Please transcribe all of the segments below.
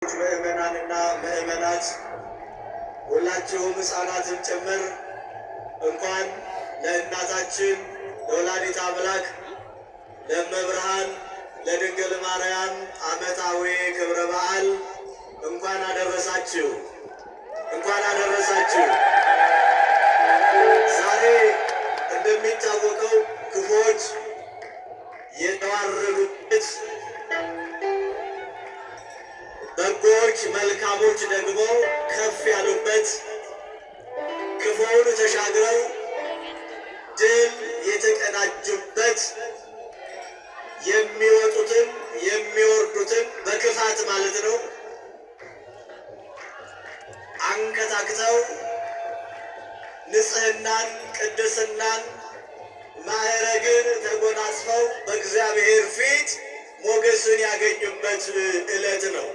ምእመናንና ምእመናት ሁላችሁም ሕፃናትን ጭምር እንኳን ለእናታችን ለወላዲተ አምላክ ለእመብርሃን ለድንግል ማርያም ዓመታዊ ክብረ በዓል እንኳን አደረሳችሁ፣ እንኳን አደረሳችሁ። ዛሬ እንደሚታወቀው ክፉዎች የተዋረዱበት፣ በጎች መልካሞች ደግሞ ከፍ ያሉበት፣ ክፉውን ተሻግረው ድል የተቀዳጁበት፣ የሚወጡትን የሚወርዱትን በክፋት ማለት ነው አንከታክተው ንጽሕናን ቅድስናን ማዕረግን ተጎናጽፈው በእግዚአብሔር ፊት ሞገስን ያገኙበት ዕለት ነው።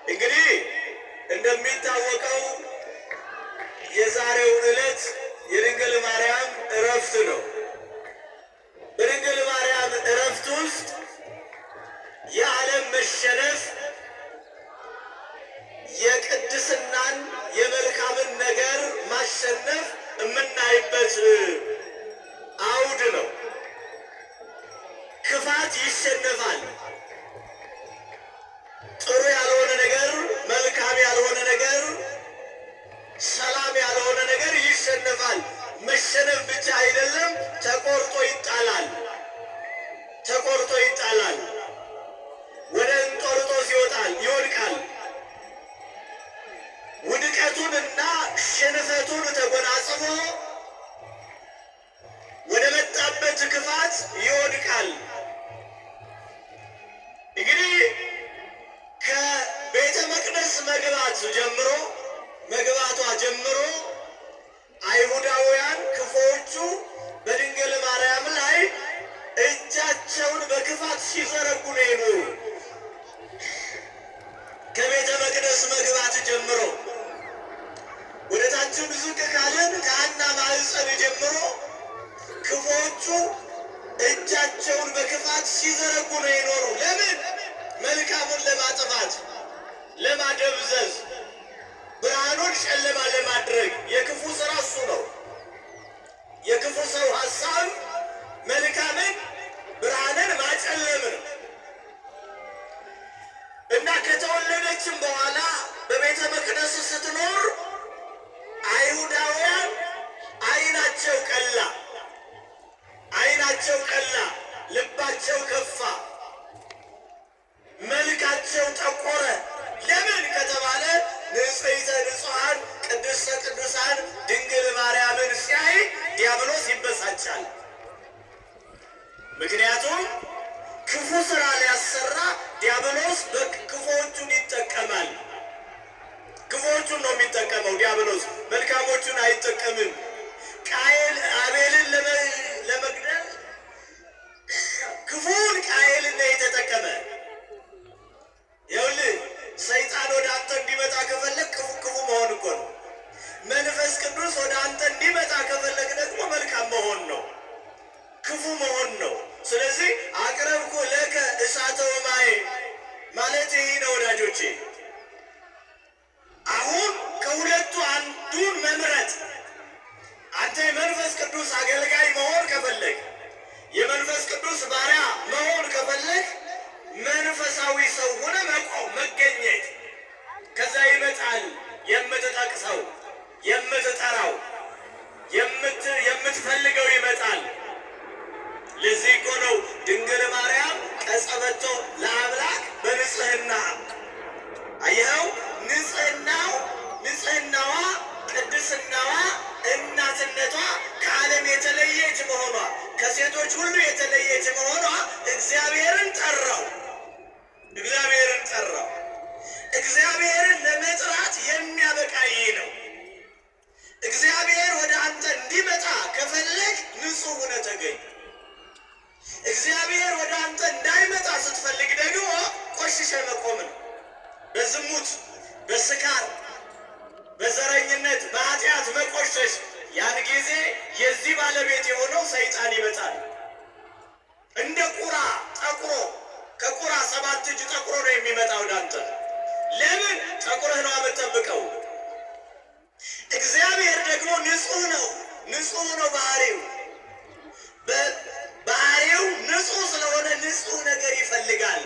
እንግዲህ እንደሚታወቀው የዛሬው ዕለት የድንግል ማርያም ዕረፍት ነው። በድንግል ማርያም ዕረፍት ውስጥ የዓለም መሸነፍ የቅድስናን የመልካምን ነገር ማሸነፍ የምናይበት አውድ ነው። ክፋት ይሸነፋል። ጥሩ ያልሆነ ነገር፣ መልካም ያልሆነ ነገር፣ ሰላም ያልሆነ ነገር ይሸነፋል። መሸነፍ ብቻ አይደለም፣ ተቆርጦ ይጣላል። ተቆርጦ ይጣላል። ወደ እንጦርጦስ ይወጣል፣ ይወድቃል። ውድቀቱንና ሽንፈቱን ተጎናጽፎ ወደ መጣበት ክፋት ይወድቃል። እንግዲህ ከቤተ መቅደስ መግባቷ ጀምሮ አይሁዳውያን ክፉዎቹ በድንግል ማርያም ላይ እጃቸውን በክፋት ሲዘረጉ ነው የኖሩ። ከቤተ መቅደስ መግባት ጀምሮ ወደ ታች ዝቅ ካለን ከሐና ማኅፀን ጀምሮ ክፉዎቹ እጃቸውን በክፋት ሲዘረጉ ነው የኖሩ። ለምን? መልካሙን ለማጥፋት፣ ለማደብዘዝ፣ ብርሃኑን ጨለማ ለማድረግ። የክፉ ሥራ እሱ ነው። የክፉ ሰው ሐሳብ መልካምን ብርሃንን ማጨለም ነው እና ከተወለደችም በኋላ በቤተ መቅደስ ስትኖር አይሁዳውያን ዓይናቸው ቀላ፣ ልባቸው ከፋ፣ መልካቸው ጠቆረ። ለምን ከተባለ ንጽሕተ ንጹሐን ቅድስተ ቅዱሳን ድንግል ማርያምን ሲያይ ዲያብሎስ ይበሳጫል። ምክንያቱም ክፉ ሥራ ሊያሰራ ዲያብሎስ ክፉዎቹን ይጠቀማል። ክፉዎቹን ነው የሚጠቀመው ዲያብሎስ፣ መልካሞቹን አይጠቀምም። አቤልን ለመግደል ክፉን ቃየልን ነው የተጠቀመ። ይኸውልህ ሰይጣን ወደ አንተ እንዲመጣ ከፈለግ ክፉ መሆን እኮ ነው። መንፈስ ቅዱስ ወደ አንተ እንዲመጣ ከፈለግ ደግሞ መልካም መሆን ነው፣ ክፉ መሆን ነው። ስለዚህ አቅረብኩ ለከ እሳተ ወማየ ማለት ይህ ነው ወዳጆቼ። አሁን ከሁለቱ አንዱን መምረጥ። አንተ የመንፈስ ቅዱስ አገልጋይ መሆን ከፈለግ፣ የመንፈስ ቅዱስ ባሪያ መሆን ከፈለግ መንፈሳዊ ሰው ሆነ መቆም መገኘት። ከዛ ይመጣል የምትጠቅሰው፣ የምትጠራው፣ የምትፈልገው ይመጣል። ለዚህ እኮ ነው ድንግል ማርያም ቀጸበቶ ለአምላክ በንጽሕና። አየኸው፣ ንጽሕናዋ፣ ቅድስናዋ፣ እናትነቷ ከዓለም የተለየች መሆኗ፣ ከሴቶች ሁሉ የተለየች መሆኗ እግዚአብሔርን ጠራው። እግዚአብሔርን ለመጥራት የሚያበቃ ይህ ነው። እግዚአብሔር ወደ አንተ እንዲመጣ ከፈለግ ንጹሕ ሆነህ ተገኝ። እግዚአብሔር ወደ አንተ እንዳይመጣ ስትፈልግ ደግሞ ቆሽሸ መቆም ነው። በዝሙት፣ በስካር፣ በዘረኝነት፣ በኃጢአት መቆሸሽ። ያን ጊዜ የዚህ ባለቤት የሆነው ሰይጣን ይመጣል። እንደ ቁራ ጠቁሮ ከቁራ 7 እጅ ጠቁሮ ነው የሚመጣው ዳንተ። ለምን? ጠቁረህ ነው የምትጠብቀው። እግዚአብሔር ደግሞ ንጹህ ነው። ንጹህ ነው ባህሪው። ባህሪው ንጹህ ስለሆነ ንጹህ ነገር ይፈልጋል።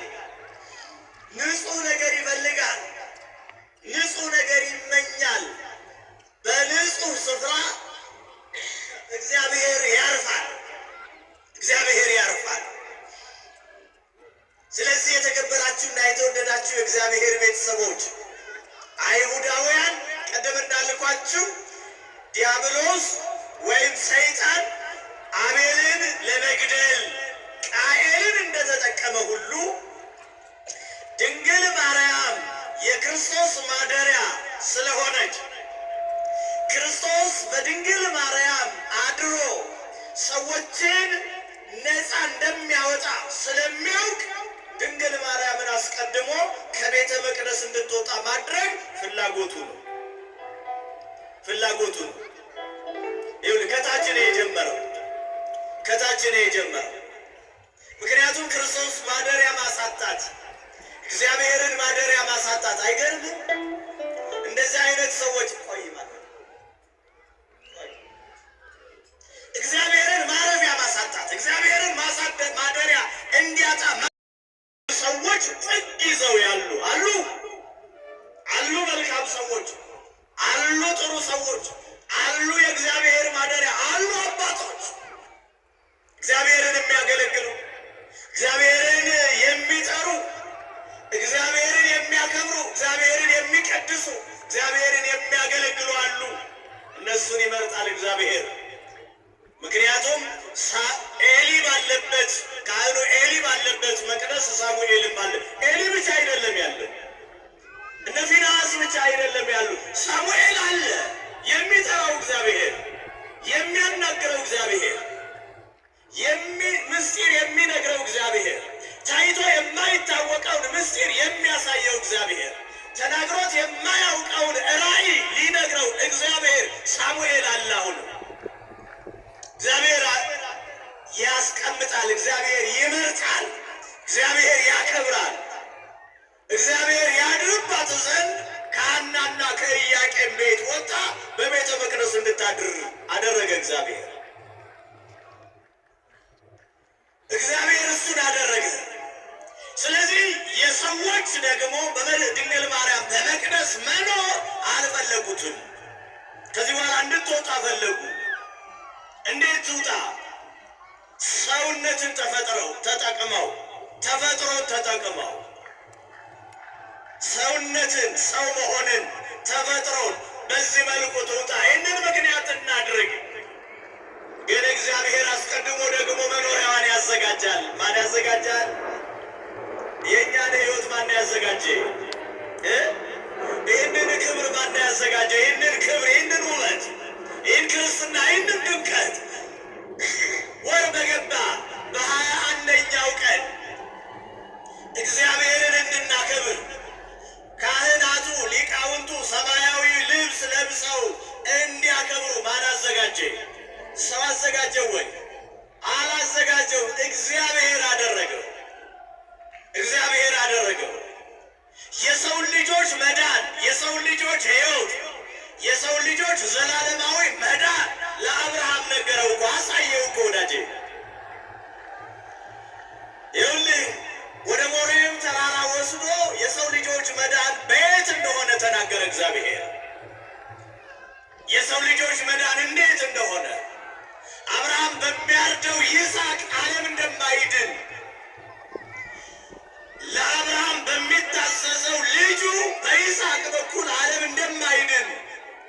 ንጹህ ነገር ይፈልጋል። ንጹህ ነገር ይመኛል። በንጹህ ስፍራ እግዚአብሔር ያርፋል። እግዚአብሔር ያርፋል። ስለዚህ የተከበራችሁና የተወደዳችሁ የእግዚአብሔር ቤተሰቦች አይሁዳውያን ቀደም እንዳልኳችሁ ዲያብሎስ ወይም ሰይጣን አቤልን ለመግደል ቃኤልን እንደተጠቀመ ሁሉ ድንግል ማርያም የክርስቶስ ማደሪያ ስለሆነች ክርስቶስ በድንግል ማርያም አድሮ ሰዎችን ነፃ እንደሚያወጣ ስለሚያውቅ ድንግል ማርያምን አስቀድሞ ከቤተ መቅደስ እንድትወጣ ማድረግ ፍላጎቱ ነው። ፍላጎቱ ነው። ይኸውልህ ከታች ነው የጀመረው። ከታች ነው የጀመረው። ምክንያቱም ክርስቶስ ማደሪያ ማሳጣት፣ እግዚአብሔርን ማደሪያ ማሳጣት አይገርምም? እንደዚህ አይነት ሰዎች እግዚአብሔርን ማረፊያ ማሳጣት፣ እግዚአብሔርን ማደሪያ እንዲያጣ ሰዎች ጥግ ይዘው ያሉ አሉ። መልካም ሰዎች አሉ፣ ጥሩ ሰዎች አሉ፣ የእግዚአብሔር ማደሪያ አሉ፣ አባቶች እግዚአብሔርን የሚያገለግሉ፣ እግዚአብሔርን የሚጠሩ፣ እግዚአብሔርን የሚያከብሩ፣ እግዚአብሔርን የሚቀድሱ፣ እግዚአብሔርን የሚያገለግሉ አሉ። እነሱን ይመርጣል እግዚአብሔር። ምክንያቱም ኤሊ ባለበት ካህኑ ኤሊ ባለበት መቅደስ ሳሙኤልም አለ። ኤሊ ብቻ አይደለም ያለው፣ እነ ፊንሐስ ብቻ አይደለም ያሉ፣ ሳሙኤል አለ። የሚጠራው እግዚአብሔር፣ የሚያናግረው እግዚአብሔር፣ ምስጢር የሚነግረው እግዚአብሔር፣ ታይቶ የማይታወቀውን ምስጢር የሚያሳየው እግዚአብሔር፣ ተናግሮት የማያውቀውን ራእይ ሊነግረው እግዚአብሔር ሳሙኤል አለ። አሁን እግዚአብሔር ያስቀምጣል፣ እግዚአብሔር ይመርጣል፣ እግዚአብሔር ያከብራል። እግዚአብሔር ያድርባት ዘንድ ከሐናና ከኢያቄም ቤት ወጣ፣ በቤተ መቅደስ እንድታድር አደረገ። እግዚአብሔር እሱን አደረገ። ስለዚህ የሰዎች ደግሞ ድንግል ማርያም በመቅደስ መኖር አልፈለጉትም። ከዚህ በኋላ እንድትወጣ ፈለጉ። እንዴት ትውጣ? ሰውነትን ተጠቅመው ሰውነትን፣ ሰው መሆንን፣ ተፈጥሮን በዚህ መልኩ ትውጣ። ይህንን ምክንያት እናድርግ። ግን እግዚአብሔር አስቀድሞ ደግሞ መኖሪያዋን ያዘጋጃል። ማን ያዘጋጃል? የእኛን ሕይወት ማን ያዘጋጀ? ይህንን ክብር ማን ያዘጋጀ? ይህንን ክብር፣ ይህንን ውበት፣ ይህን ክርስትና፣ ይህንን ድምቀት ወር በገባ በ21ኛው ቀን እግዚአብሔርን እንድናከብር ካህናቱ ሊቃውንቱ ሰማያዊ ልብስ ለብሰው እንዲያከብሩ ማን አዘጋጀ? ሰው አዘጋጀው ወይ? አላዘጋጀው። እግዚአብሔር አደረገው። የሰው ልጆች መዳን፣ የሰው ልጆች ሕይወት፣ የሰው ልጆች ዘላለማዊ መዳን ለአብርሃም ነገረው እኮ፣ አሳየው እኮ ወዳጄ። ይኸውልህ ወደ ሞሪም ተራራ ወስዶ የሰው ልጆች መዳን በየት እንደሆነ ተናገረ እግዚአብሔር። የሰው ልጆች መዳን እንዴት እንደሆነ አብርሃም በሚያርደው ይስሐቅ ዓለም እንደማይድን ለአብርሃም በሚታዘዘው ልጁ በይስሐቅ በኩል ዓለም እንደማይድን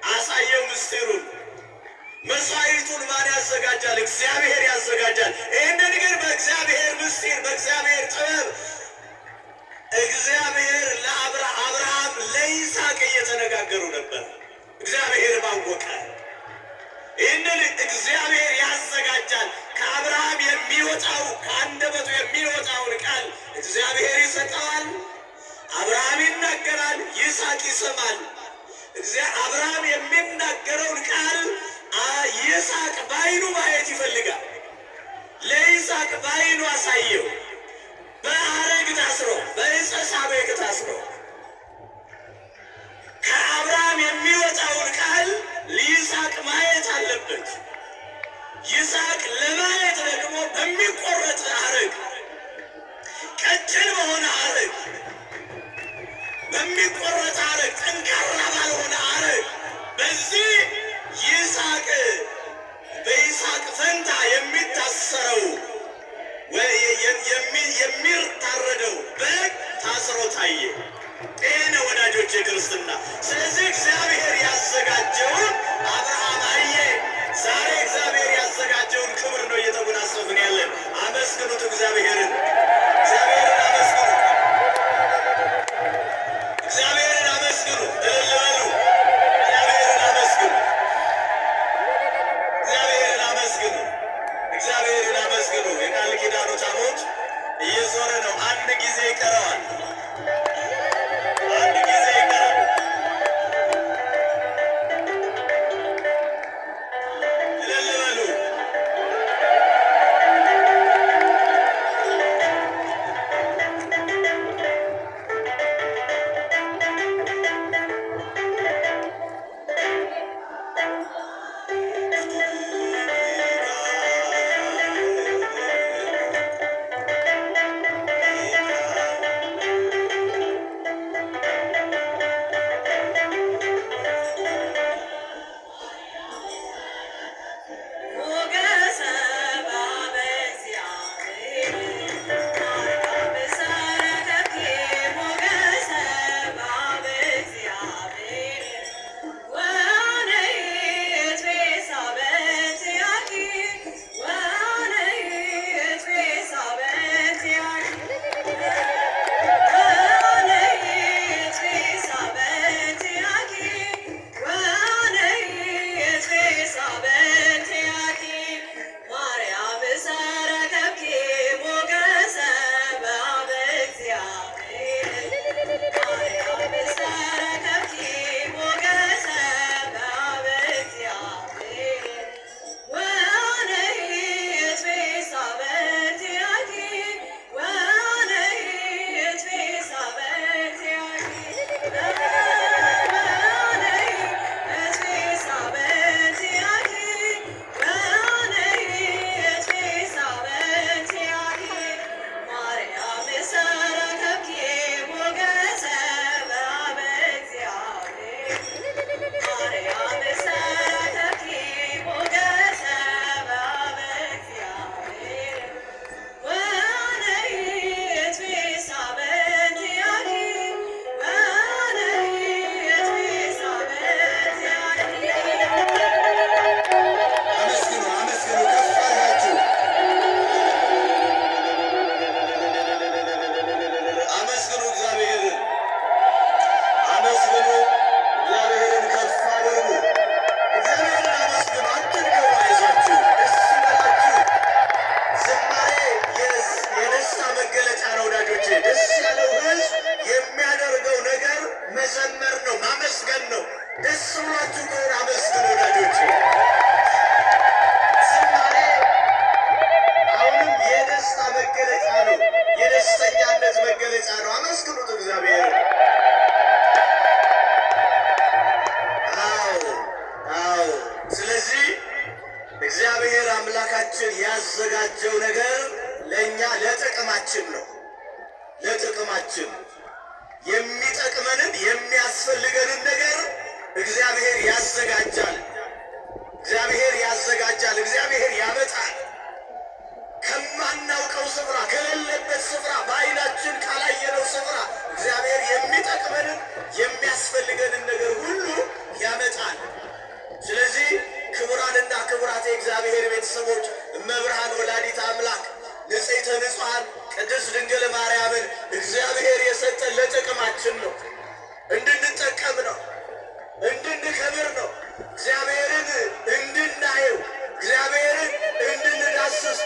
አሳየው ምስጢሩን። መስዋዕቱን ማን ያዘጋጃል? እግዚአብሔር ያዘጋጃል። ይህንን ግን በእግዚአብሔር ምስጢር፣ በእግዚአብሔር ጥበብ እግዚአብሔር ለአብርሃም ለይስሐቅ እየተነጋገሩ ነበር። እግዚአብሔር ባወቀ ይህንን እግዚአብሔር ያዘጋጃል። ከአብርሃም የሚወጣው ከአንደበቱ የሚወጣውን ቃል እግዚአብሔር ይሰጠዋል። አብርሃም ይናገራል፣ ይስሐቅ ይሰማል። አብርሃም የሚናገረውን ቃል ይስሐቅ በዓይኑ ማየት ይፈልጋል። ለይስሐቅ በዓይኑ አሳየው። በአረግ ታስሮ በዕፀ ሳቤቅ ታስሮ ከአብርሃም የሚወጣውን ቃል ለይስሐቅ ማየት አለበት። ይስሐቅ ለማየት ደግሞ በሚቆረጥ አረግ፣ ቀጭን በሆነ አረግ፣ በሚቆረጥ አረግ፣ ጠንካራ ባልሆነ አረግ በዚህ ይስሐቅ በይስሐቅ ፈንታ የሚታሰረው የሚታረደው በግ ታስሮ ታየ። ይህ ነው ወዳጆች የክርስትና። ስለዚህ እግዚአብሔር ያዘጋጀውን አብርሃም አየ። ዛሬ እግዚአብሔር ያዘጋጀውን ክብር ነው እየተጎናጸፍን ያለን። አመስግኑት እግዚአብሔርን፣ እግዚአብሔርን አመስግኑ፣ እግዚአብሔርን አመስግኑ፣ እልል በሉ፣ እግዚአብሔርን አመስግኑ፣ እግዚአብሔርን አመስግኑ፣ እግዚአብሔርን አመስግኑ። የቃል ኪዳኑ ታቦት እየዞረ ነው። አንድ ጊዜ ይቀረዋል። አንድ ጊዜ ይቀረዋል። እልል በሉ። አምላካችን ያዘጋጀው ነገር ለኛ ለጥቅማችን ነው። ለጥቅማችን የሚጠቅመንን የሚያስፈልገንን ነገር እግዚአብሔር ያዘጋጃል። እግዚአብሔር ያዘጋጃል። እግዚአብሔር ያመጣል። ከማናውቀው ስፍራ ከሌለበት ስፍራ በዓይናችን ካላየነው ስፍራ እግዚአብሔር የሚጠቅመንን የሚያስፈልገንን ነገር ሁሉ ያመጣል። ስለዚህ ክቡራንና ክቡራት የእግዚአብሔር ቤተሰቦች እመብርሃን ወላዲተ አምላክ ንጽሕተ ንጹሐን ቅድስት ድንግል ማርያምን እግዚአብሔር የሰጠን ለጥቅማችን ነው፣ እንድንጠቀም ነው፣ እንድንከብር ነው፣ እግዚአብሔርን እንድናየው፣ እግዚአብሔርን እንድንዳስስ።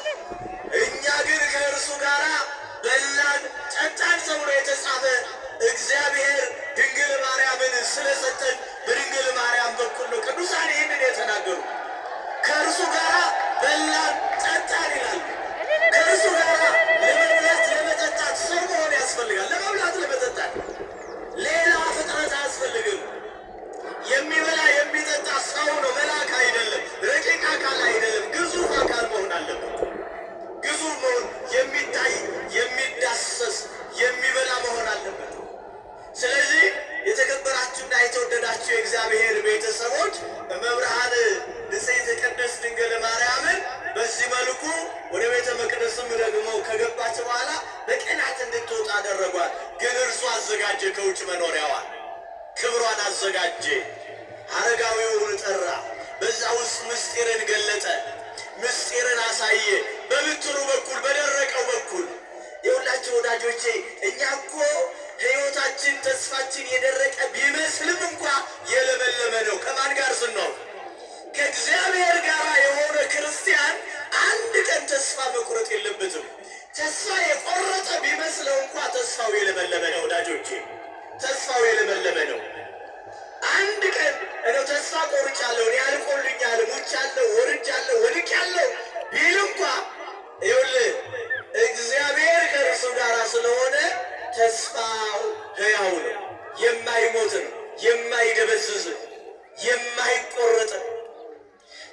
እኛ ግን ከእርሱ ጋር በላን ጠጣን ተብሎ የተጻፈ አዘጋጀ፣ ከውጭ መኖሪያዋን ክብሯን አዘጋጀ። አረጋዊውን ጠራ፣ በዛ ውስጥ ምስጢርን ገለጠ፣ ምስጢርን አሳየ። በብትሩ በኩል በደረቀው በኩል የሁላችሁ ወዳጆቼ እኛ እኮ ሕይወታችን ተስፋችን የደረቀ ቢመስልም እንኳ የለመለመ ነው። ከማን ጋር ስንኖር? ከእግዚአብሔር ጋር የሆነ ክርስቲያን አንድ ቀን ተስፋ መቁረጥ የለበትም። ተስፋ የቆረጠ ቢመስለው እንኳ ተስፋው የለመለመ ነው ወዳጆቼ፣ ተስፋው የለመለመ ነው። አንድ ቀን እንደው ተስፋ ቆርጫለሁ፣ እኔ አልቆልኛል፣ ሙቻለሁ፣ ወርጃለሁ፣ ወድቄያለሁ ቢል እንኳ ይኸውልህ እግዚአብሔር ከእርሱ ጋር ስለሆነ ተስፋው ሕያው ነው፣ የማይሞት ነው፣ የማይደበዝዝ የማይቆረጥ።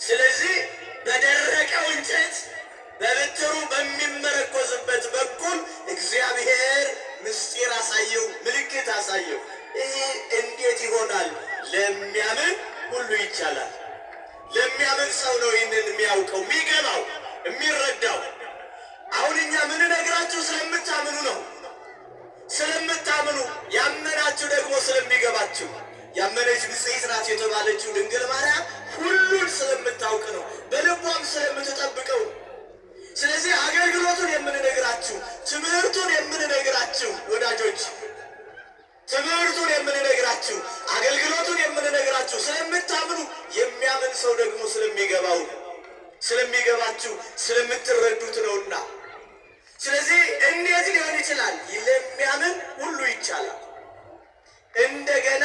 ስለዚህ በደረቀው እንጨት በብትሩ በሚመረኮዝበት በኩል እግዚአብሔር ምስጢር አሳየው፣ ምልክት አሳየው። ይህ እንዴት ይሆናል? ለሚያምን ሁሉ ይቻላል። ለሚያምን ሰው ነው ይህንን የሚያውቀው፣ የሚገባው፣ የሚረዳው። አሁን እኛ ምን ነግራችሁ ስለምታምኑ ነው። ስለምታምኑ ያመናችሁ ደግሞ ስለሚገባችሁ። ያመነች ብፅዕት ናት የተባለችው ድንግል ማርያም ሁሉን ስለምታውቅ ነው፣ በልቧም ስለምትጠብቀው። ስለዚህ አገልግሎቱን የምንነግራችሁ፣ ትምህርቱን የምንነግራችሁ ወዳጆች፣ ትምህርቱን የምንነግራችሁ፣ አገልግሎቱን የምንነግራችሁ ስለምታምኑ፣ የሚያምን ሰው ደግሞ ስለሚገባው፣ ስለሚገባችሁ፣ ስለምትረዱት ነውና። ስለዚህ እንዴት ሊሆን ይችላል? ለሚያምን ሁሉ ይቻላል። እንደገና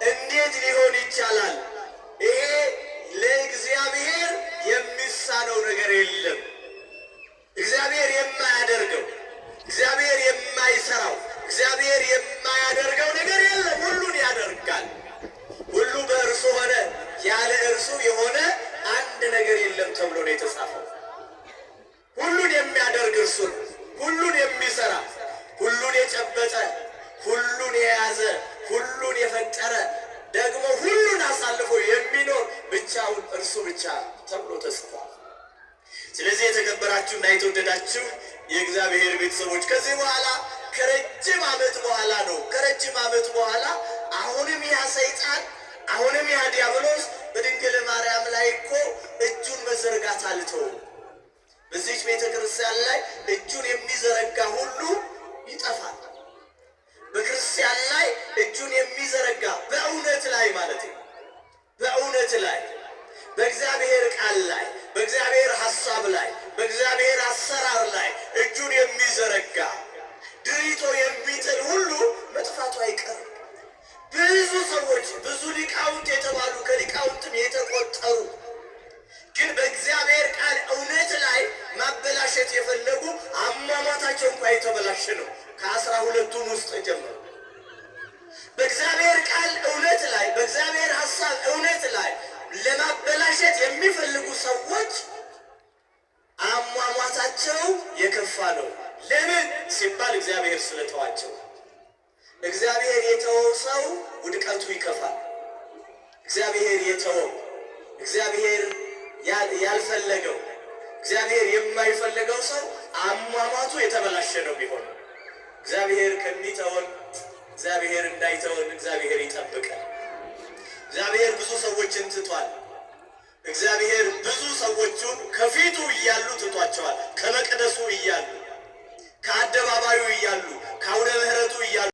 እንዴት ሊሆን ይቻላል? ይሄ ለእግዚአብሔር የሚሳነው ነገር የለም። እግዚአብሔር የማያደርገው፣ እግዚአብሔር የማይሰራው፣ እግዚአብሔር የማያደርገው ነገር የለም። ሁሉን ያደርጋል። ሁሉ በእርሱ ሆነ፣ ያለ እርሱ የሆነ አንድ ነገር የለም ተብሎ ነው የተጻፈው። ሁሉን የሚያደርግ እርሱ ነው። ሁሉን የሚሰራ፣ ሁሉን የጨበጠ፣ ሁሉን የያዘ፣ ሁሉን የፈጠረ፣ ደግሞ ሁሉን አሳልፎ የሚኖር ብቻውን እርሱ ብቻ ተብሎ ተጽፏል። ስለዚህ የተከበራችሁና የተወደዳችሁ የእግዚአብሔር ቤተሰቦች ከዚህ በኋላ ከረጅም ዓመት በኋላ ነው ከረጅም ዓመት በኋላ አሁንም ያ ሰይጣን አሁንም ያ ዲያብሎስ በድንግል ማርያም ላይ እኮ እጁን መዘርጋት አልተውም። በዚች ቤተ ክርስቲያን ላይ እጁን የሚዘረጋ ሁሉ ይጠፋል። በክርስቲያን ላይ እጁን የሚዘረጋ በእውነት ላይ ማለት ነው፣ በእውነት ላይ፣ በእግዚአብሔር ቃል ላይ፣ በእግዚአብሔር ሐሳብ ላይ፣ በእግዚአብሔር አሰራር ላይ እጁን የሚዘረጋ ድሪቶ የሚጥል ሁሉ መጥፋቱ አይቀርም። ብዙ ሰዎች፣ ብዙ ሊቃውንት የተባሉ ከሊቃውንትም የተቆጠሩ ግን በእግዚአብሔር ቃል እውነት ላይ ማበላሸት የፈለጉ አሟሟታቸው እንኳ የተበላሸ ነው። ከ12ቱም ውስጥ ጀምሮ በእግዚአብሔር ቃል እውነት ላይ፣ በእግዚአብሔር ሐሳብ እውነት ላይ ለማበላሸት የሚፈልጉ ሰዎች አሟሟታቸው የከፋ ነው። ለምን ሲባል እግዚአብሔር ስለተዋቸው። እግዚአብሔር የተወው ሰው ውድቀቱ ይከፋል። እግዚአብሔር የተወው፣ እግዚአብሔር ያልፈለገው፣ እግዚአብሔር የማይፈልገው ሰው አሟሟቱ የተበላሸ ነው ቢሆን። እግዚአብሔር ከሚተወን፣ እግዚአብሔር እንዳይተወን እግዚአብሔር ይጠብቃል። እግዚአብሔር ብዙ ሰዎችን ትቷል። እግዚአብሔር ብዙ ሰዎቹን ከፊቱ እያሉ ትቷቸዋል። ከመቅደሱ እያሉ፣ ከአደባባዩ እያሉ፣ ከአውደ ምሕረቱ እያሉ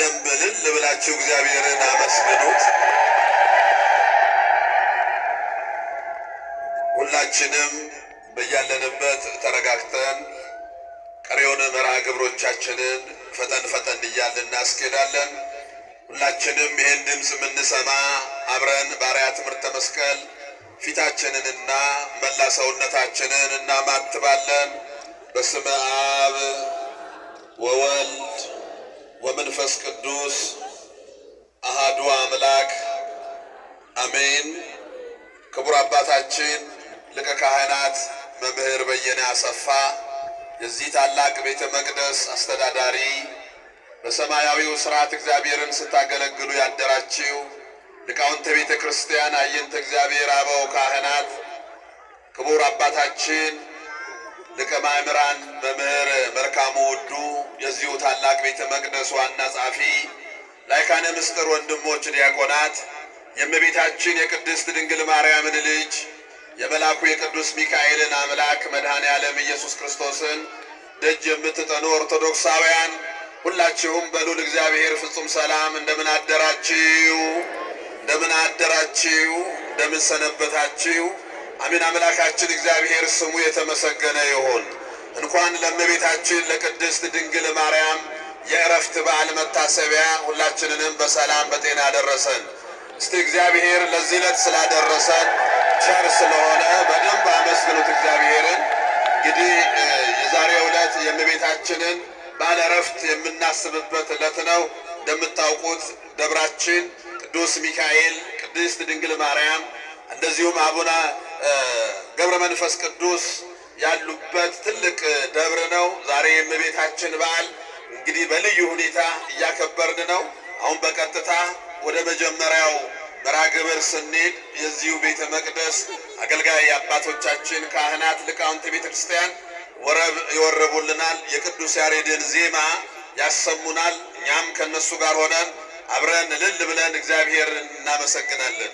በደንብ እልል ብላችሁ እግዚአብሔርን አመስግኑት። ሁላችንም በያለንበት ተረጋግተን ቀሪውን መርሃ ግብሮቻችንን ፈጠን ፈጠን እያልን እናስኬዳለን። ሁላችንም ይህን ድምፅ የምንሰማ አብረን በአርአያ ትምህርተ መስቀል ፊታችንንና መላ ሰውነታችንን እናማትባለን። በስመ አብ ወወልድ ወመንፈስ ቅዱስ አሃዱ አምላክ አሜን። ክቡር አባታችን ሊቀ ካህናት መምህር በየነ አሰፋ የዚህ ታላቅ ቤተ መቅደስ አስተዳዳሪ፣ በሰማያዊው ሥርዓት እግዚአብሔርን ስታገለግሉ ያደራችሁ ሊቃውንተ ቤተ ክርስቲያን፣ አየንተ እግዚአብሔር አበው ካህናት፣ ክቡር አባታችን ሊቀ ማእምራን መምህር መልካሙ ውዱ የዚሁ ታላቅ ቤተ መቅደስ ዋና ጸሐፊ፣ ላይካነ ምስጢር ወንድሞች ዲያቆናት፣ የእመቤታችን የቅድስት ድንግል ማርያምን ልጅ የመልአኩ የቅዱስ ሚካኤልን አምላክ መድኃኔ ዓለም ኢየሱስ ክርስቶስን ደጅ የምትጠኑ ኦርቶዶክሳውያን ሁላችሁም በልዑል እግዚአብሔር ፍጹም ሰላም እንደምን አደራችሁ? እንደምን አደራችሁ? እንደምን ሰነበታችሁ? አሜን። አምላካችን እግዚአብሔር ስሙ የተመሰገነ ይሁን። እንኳን ለእመቤታችን ለቅድስት ድንግል ማርያም የዕረፍት በዓል መታሰቢያ ሁላችንንም በሰላም በጤና አደረሰን። እስቲ እግዚአብሔር ለዚህ ዕለት ስላደረሰን ቸር ስለሆነ በደንብ አመስግኑት እግዚአብሔርን። እንግዲህ የዛሬው ዕለት የእመቤታችንን በዓለ ዕረፍት የምናስብበት ዕለት ነው። እንደምታውቁት ደብራችን ቅዱስ ሚካኤል፣ ቅድስት ድንግል ማርያም እንደዚሁም አቡነ ገብረ መንፈስ ቅዱስ ያሉበት ትልቅ ደብር ነው። ዛሬ የእመቤታችን በዓል እንግዲህ በልዩ ሁኔታ እያከበርን ነው። አሁን በቀጥታ ወደ መጀመሪያው መርሃ ግብር ስንሄድ የዚሁ ቤተ መቅደስ አገልጋይ አባቶቻችን ካህናት፣ ሊቃውንተ ቤተ ክርስቲያን ወረብ ይወረቡልናል። የቅዱስ ያሬድን ዜማ ያሰሙናል። እኛም ከነሱ ጋር ሆነን አብረን እልል ብለን እግዚአብሔርን እናመሰግናለን።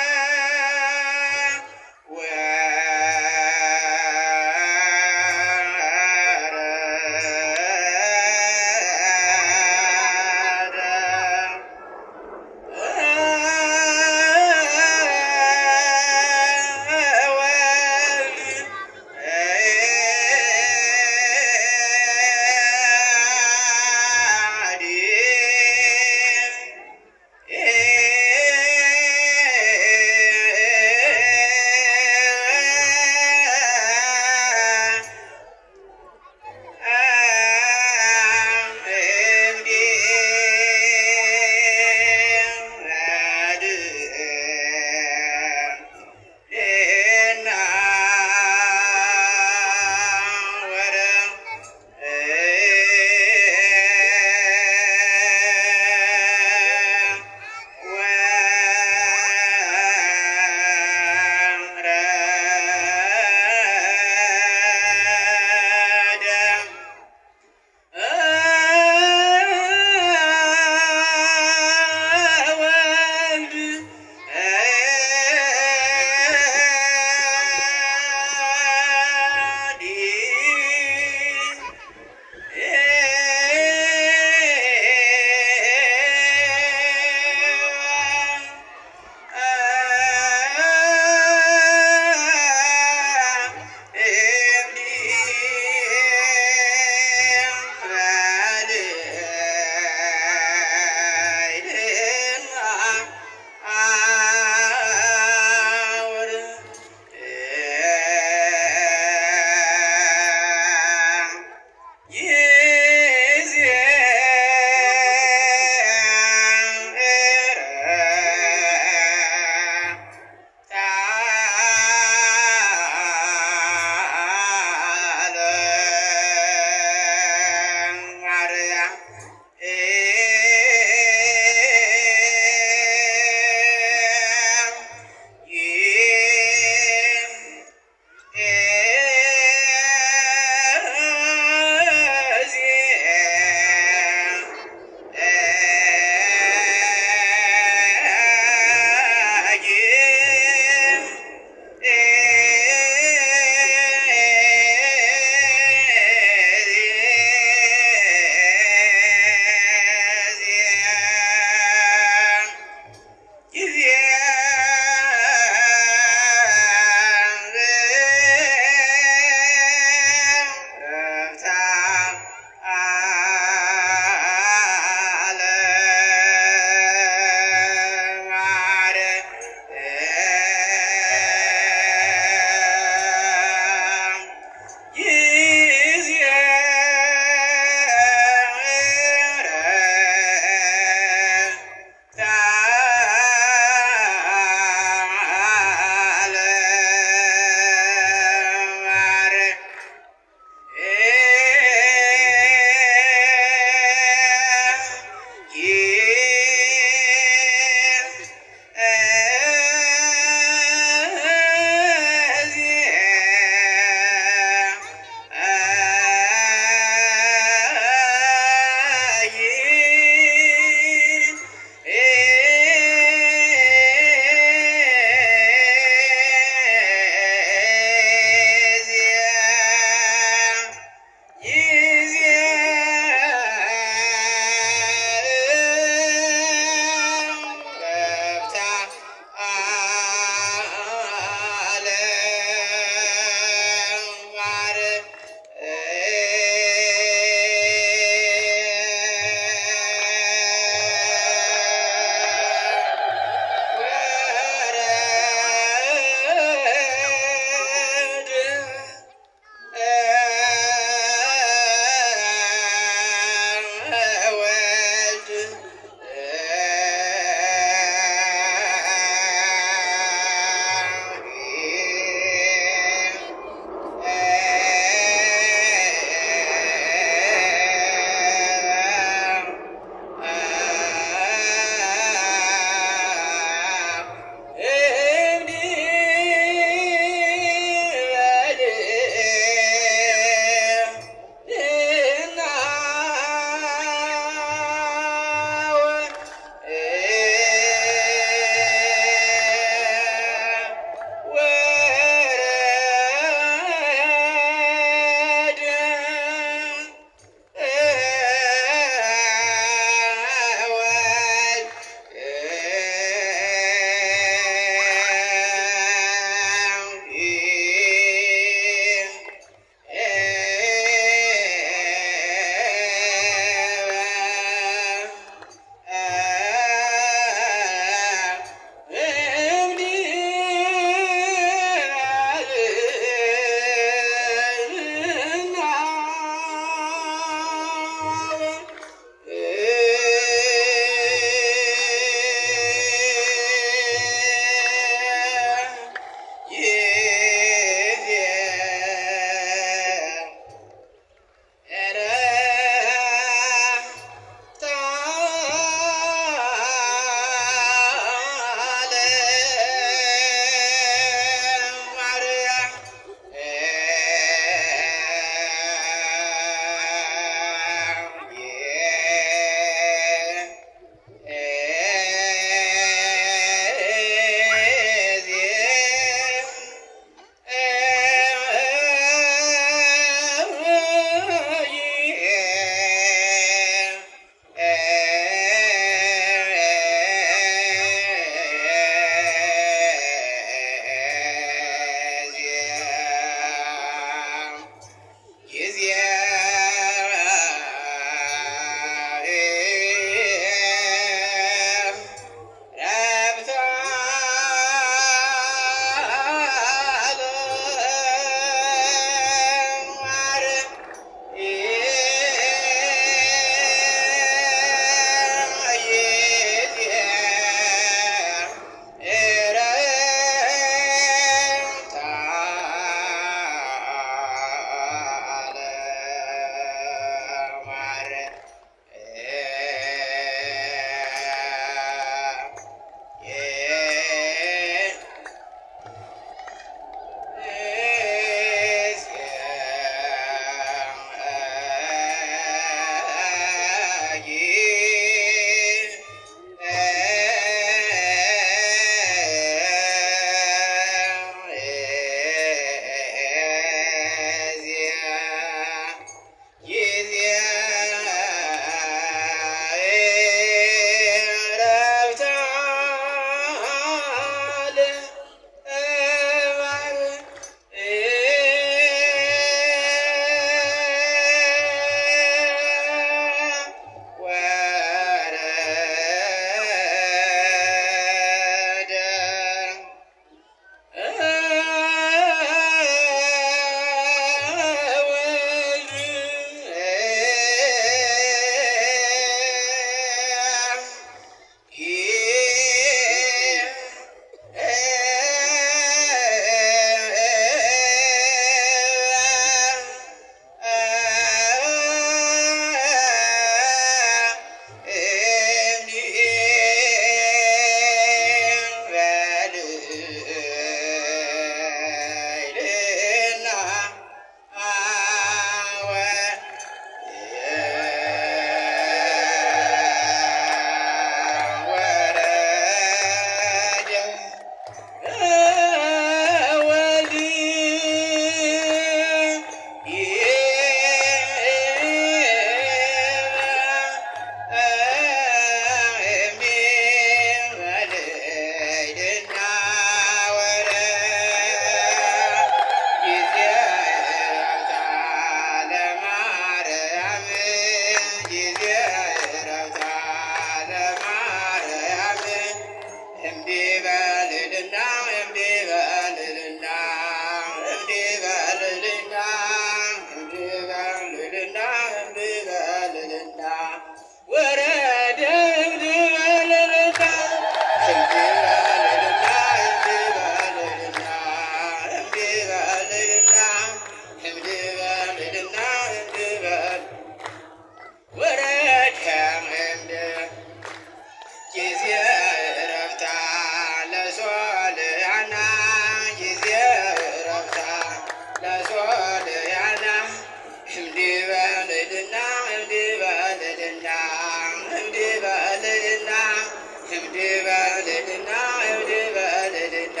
እምድበልልና እምድበልልና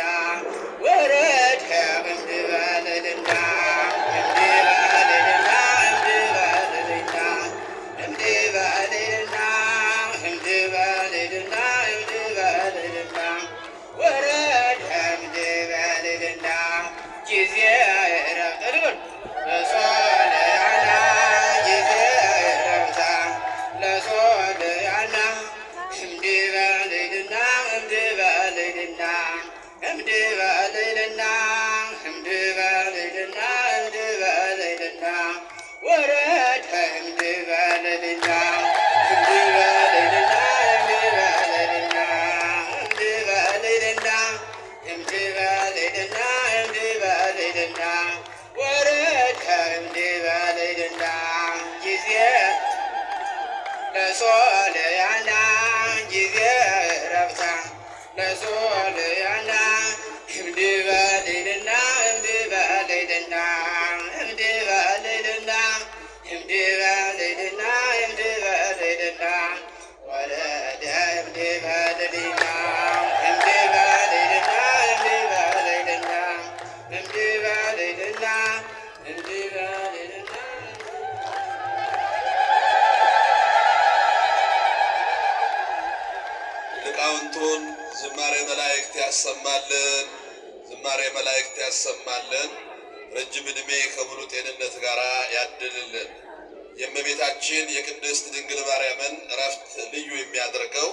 ወረደ እምድበልልና እምድበልልና እምድበልልና እምድበልልና እምድበልልና እምድበልልና ወረደ እምድበልልና ጊዜ ረፍት ለሶልያና ጊዜ ረፍታ ለሶልያና እምድበልልና እምድበልልና እምድበልልና እምድበልልና እምድበልልና ወረደ እምድበልልና እምድበልልና እምድበልልና እምድበልልና እምድበልልና እምድበልልና ወረደ እምድበልልና ጊዜ ለሶልያና ጊዜ ረፍታ ለሶልያና እምድበልልና እምድበልልና እምድበልልና እምድበልልና እምድበልልና ወረደ እምድበልልና እምድበልልና እምድበልልና እምድበልልና እምድበልልና ሊቃውንቱን ዝማሬ መላእክት ያሰማልን፣ ዝማሬ መላእክት ያሰማልን። ረጅም ዕድሜ ከሙሉ ጤንነት ጋር ያድልልን። የእመቤታችን የቅድስት ድንግል ማርያምን እረፍት ልዩ የሚያደርገው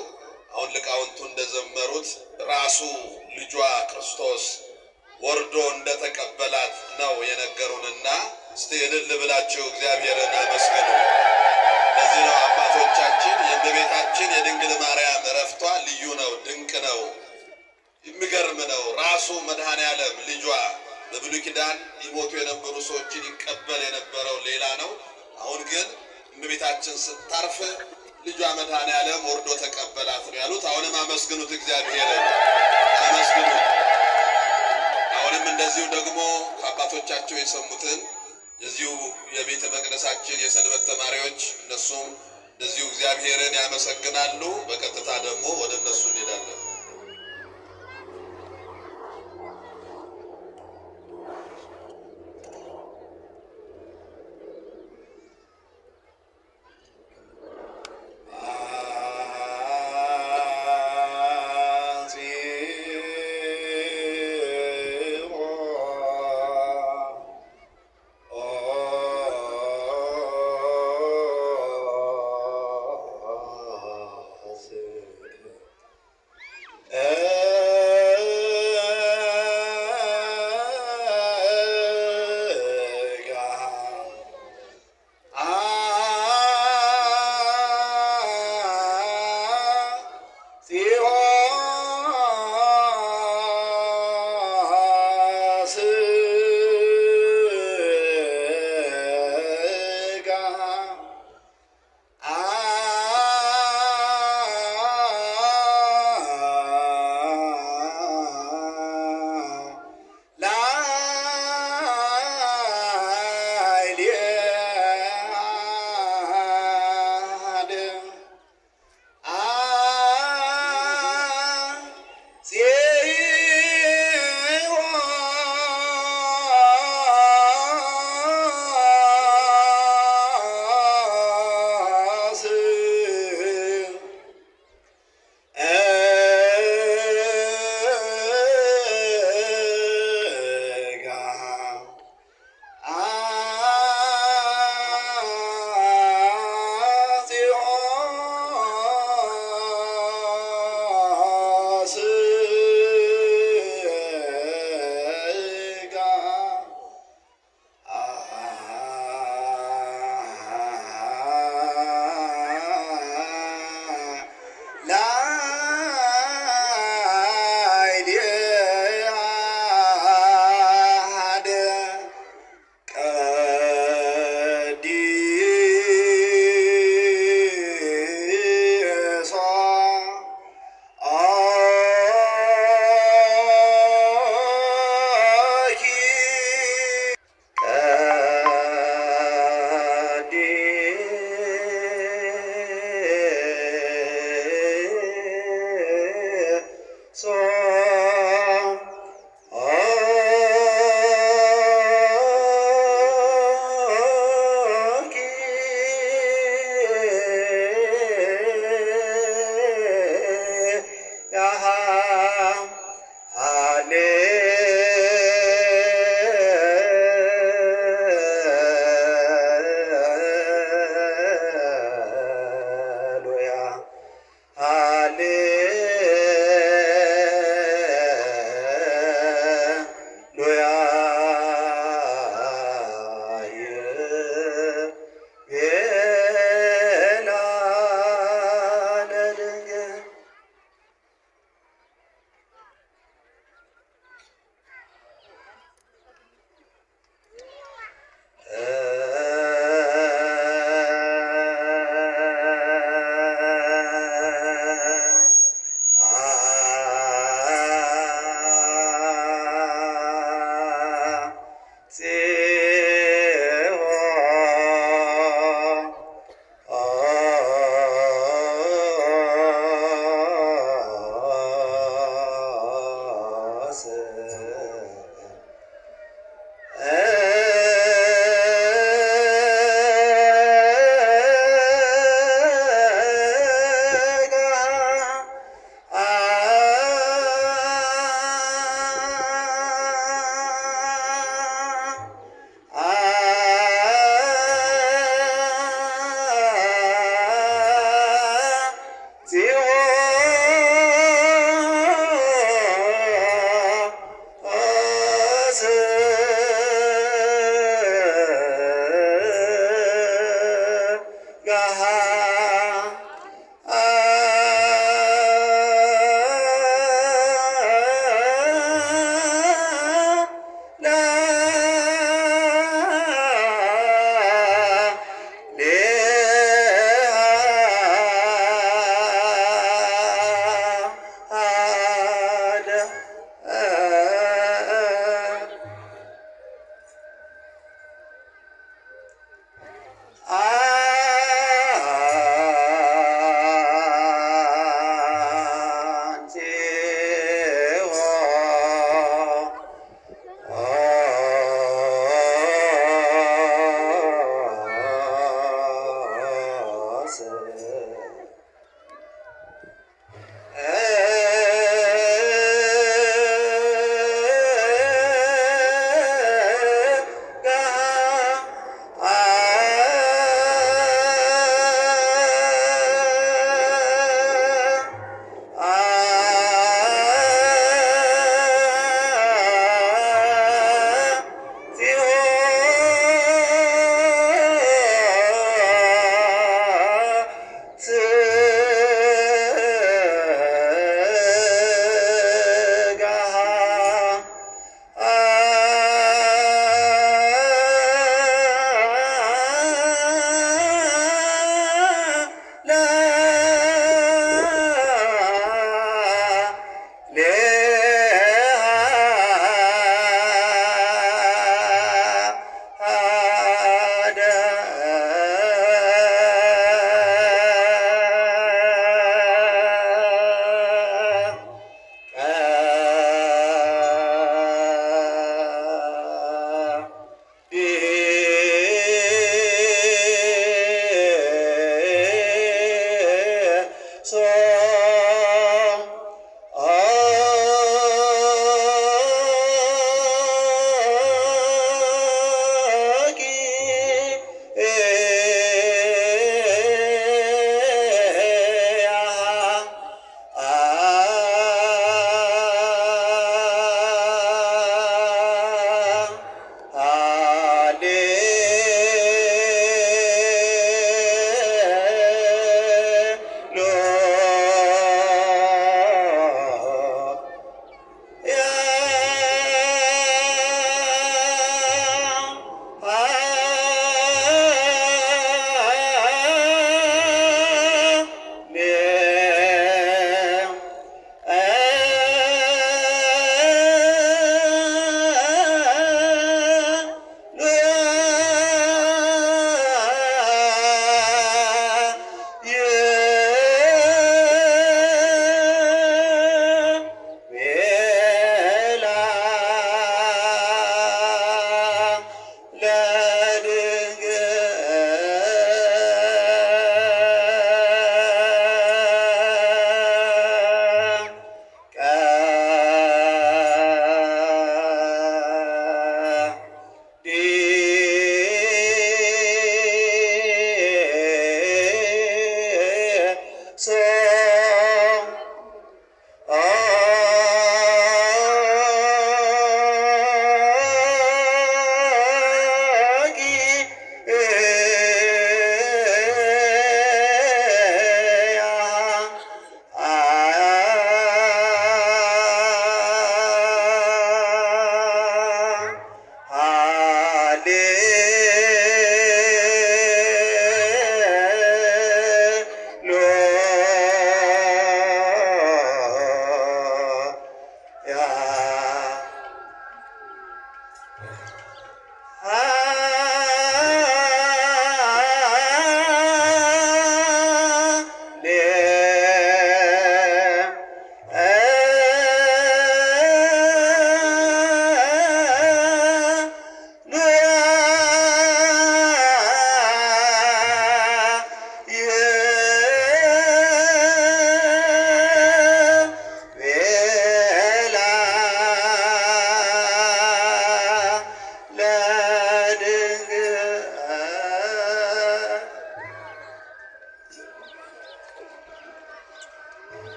አሁን ሊቃውንቱ እንደዘመሩት ራሱ ልጇ ክርስቶስ ወርዶ እንደተቀበላት ነው የነገሩንና እስቲ እልል ብላችሁ እግዚአብሔርን አመስግኑ። ለዚህ ነው አባቶቻችን የእመቤታችን የድንግል ማርያም እረፍቷ ልዩ ነው፣ ድንቅ ነው፣ የሚገርም ነው። ራሱ መድኃኔ ዓለም ልጇ በብሉይ ኪዳን ይሞቱ የነበሩ ሰዎችን ይቀበል የነበረው ሌላ ነው። አሁን ግን እመቤታችን ስታርፍ ልጇ መድኃኔ ዓለም ወርዶ ተቀበላት ነው ያሉት። አሁንም አመስግኑት፣ እግዚአብሔርን አመስግኑት። አሁንም እንደዚሁ ደግሞ ከአባቶቻቸው የሰሙትን የዚሁ የቤተ መቅደሳችን የሰንበት ተማሪዎች እነሱም እንደዚሁ እግዚአብሔርን ያመሰግናሉ። በቀጥታ ደግሞ ወደ እነሱ እንሄዳለን።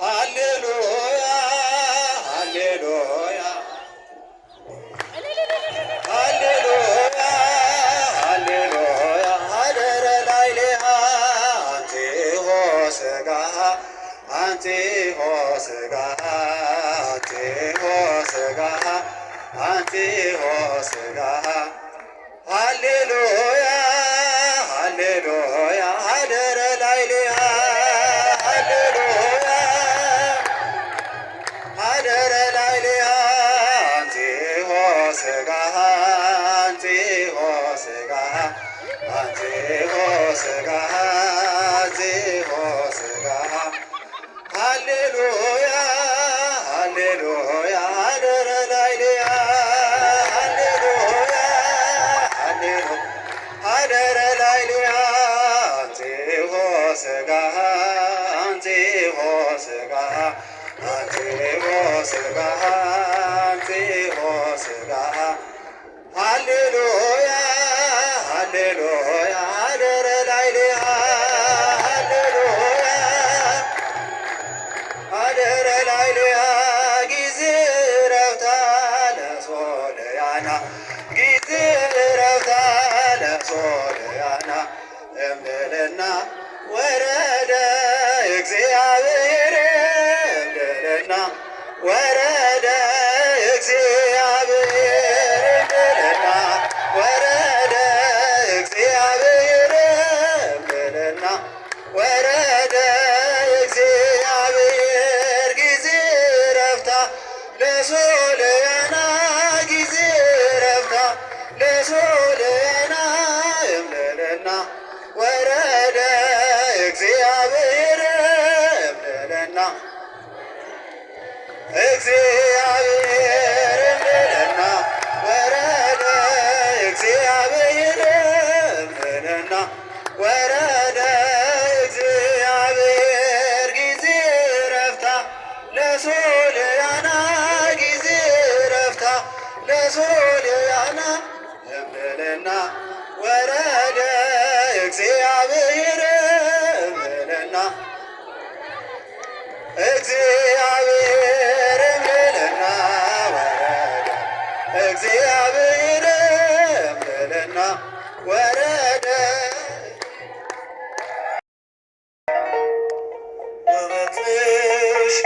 ሃሌሉያ ሃሌሉያ ሃሌሉያ ሃሌሉያ ሀደረ ላዕሌሃ አንቲሆ ሥጋሃ አንቲሆ ሥጋሃ አንቲሆ ሥጋሃ አንቲሆ ሥጋሃ ሃሌሉያ ሃሌሉያ ሀደረ ላዕሌሃ ሃሌሉያ ሀደረ ላዕሌሃ አንቲሆ ሥጋሃ አንቲሆ ሥጋሃ አንቲሆ ሥጋሃ አንቲሆ ሥጋሃ ሃሌሉያ ሃሌሉያ ሀደረ ላዕሌሃ ሃሌሉያ ሃሌሉያ ሀደረ ላዕሌሃ አንቲሆ ሥጋሃ አንቲሆ ሥጋሃ አንቲሆ ሥጋሃ አንቲሆ ሥጋሃ ሃሌሉያ ሃሌሉያ ሀደረ ላዕሌሃ ሃሌሉያ ሀደረ ላዕሌሃ ጊዜ ዕረፍታ ለሶልያና ጊዜ ዕረፍታ ለሶልያና እምድልና ወረደ እግዚአብሔር እምድልና ወረደ እግዚአብሔር እምድልና ወረደ እግዚአብሔር እምድልና ወረደ እግዚአብሔር ጊዜ ዕረፍታ ለሶልያና ጊዜ ዕረፍታ ለሶልያና እምድልና ወረደ እግዚአብሔር እምድልና እግዚአብሔር እምድልና ወረደ እግዚአብሔር እምድልና ወረደ እግዚአብሔር ጊዜ ዕረፍታ ለሶልያና ጊዜ ዕረፍታ ለሶልያና እምድልና ወረደ እግዚአብሔር እምድልና እግዚአብሔር እምድልና ወረደ እግዚአብሔር እምድልና ወረደ ውበትሽ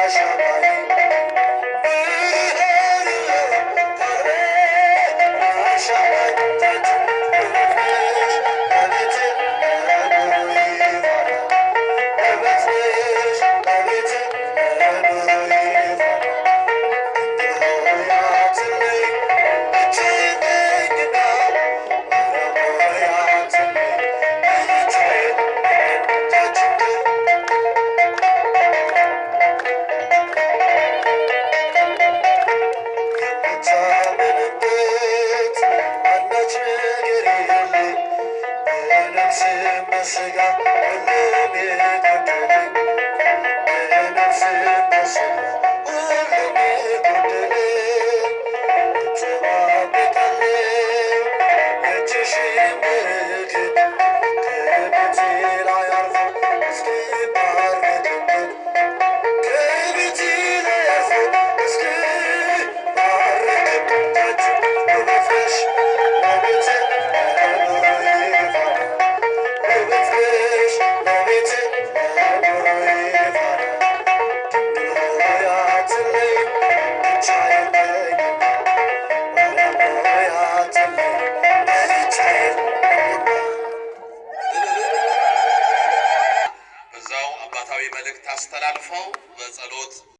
Russia. በሥጋ ሁሉም የጎደለኝ በነፍስም በሥጋ ሁሉም የጎደለኝ እጠባበቃለሁ የእጅሽን ምልክት ከቤቴ ላይ አርፎ እስኪባረክበት ከቤቴ ላይ አርፎ እስኪባረክበት ውበት ነሽ ለቤቴ ለኑሮዬ ፋና ውበት ነሽ ለቤቴ ለኑሮዬ ፋና ድንግል ሆይ አትለይኝ ብቻዬን ነኝና ማርያም ሆይ አትለይኝ ብቻዬን ነኝና። በዛው አባታዊ መልእክት አስተላልፈው በጸሎት